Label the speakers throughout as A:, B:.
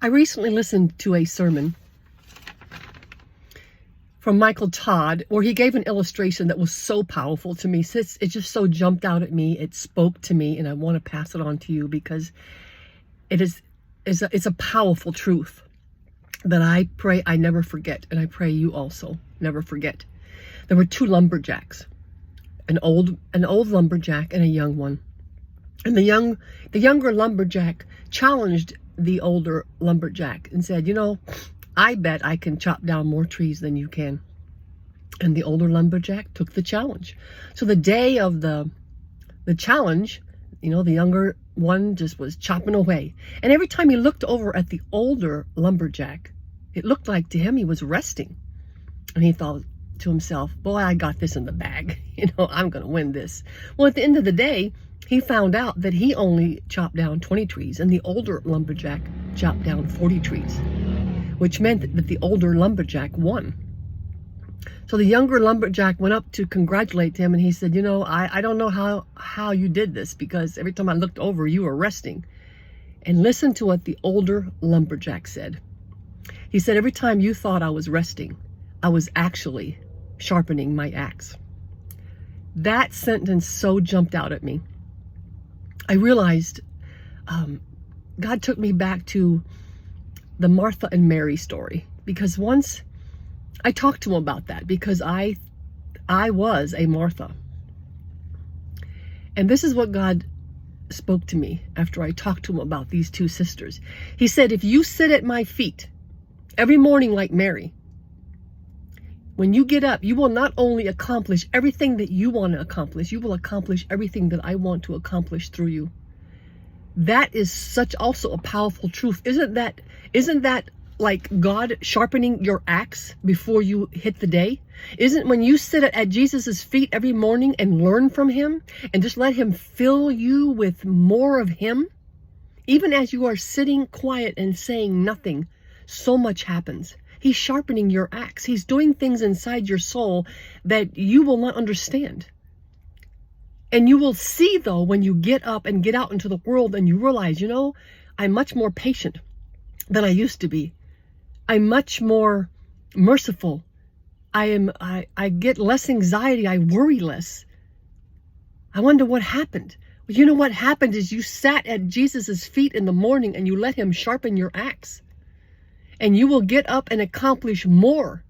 A: I recently listened to a sermon from Michael Todd where he gave an illustration that was so powerful to me. It just so jumped out at me. It spoke to me, and I want to pass it on to you because it's a powerful truth that I pray I never forget, and I pray you also never forget. There were two lumberjacks, an old lumberjack and a young one. And the younger lumberjack challenged the older lumberjack and said, I bet I can chop down more trees than you can. And the older lumberjack took the challenge. So the day of the challenge, the younger one just was chopping away. And every time he looked over at the older lumberjack, it looked like to him he was resting. And he thought to himself, boy, I got this in the bag. I'm going to win this. Well, at the end of the day, he found out that he only chopped down 20 trees and the older lumberjack chopped down 40 trees, which meant that the older lumberjack won. So the younger lumberjack went up to congratulate him, and he said, I don't know how you did this, because every time I looked over, you were resting. And listen to what the older lumberjack said. He said, every time you thought I was resting, I was actually sharpening my axe. That sentence so jumped out at me. I realized God took me back to the Martha and Mary story, because once I talked to him about that, because I was a Martha. And this is what God spoke to me after I talked to him about these two sisters. He said, if you sit at my feet every morning like Mary, when you get up, you will not only accomplish everything that you want to accomplish, you will accomplish everything that I want to accomplish through you. That is such also a powerful truth. Isn't that like God sharpening your axe before you hit the day? Isn't when you sit at Jesus's feet every morning and learn from him and just let him fill you with more of him? Even as you are sitting quiet and saying nothing, so much happens. He's sharpening your axe. He's doing things inside your soul that you will not understand. And you will see, though, when you get up and get out into the world and you realize, I'm much more patient than I used to be. I'm much more merciful. I get less anxiety. I worry less. I wonder what happened. Well, what happened is you sat at Jesus's feet in the morning and you let him sharpen your axe. And you will get up and accomplish more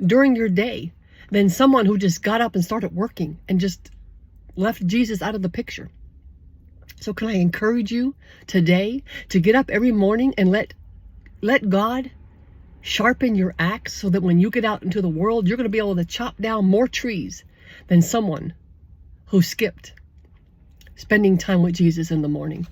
A: during your day than someone who just got up and started working and just left Jesus out of the picture. So can I encourage you today to get up every morning and let God sharpen your axe, so that when you get out into the world, you're going to be able to chop down more trees than someone who skipped spending time with Jesus in the morning.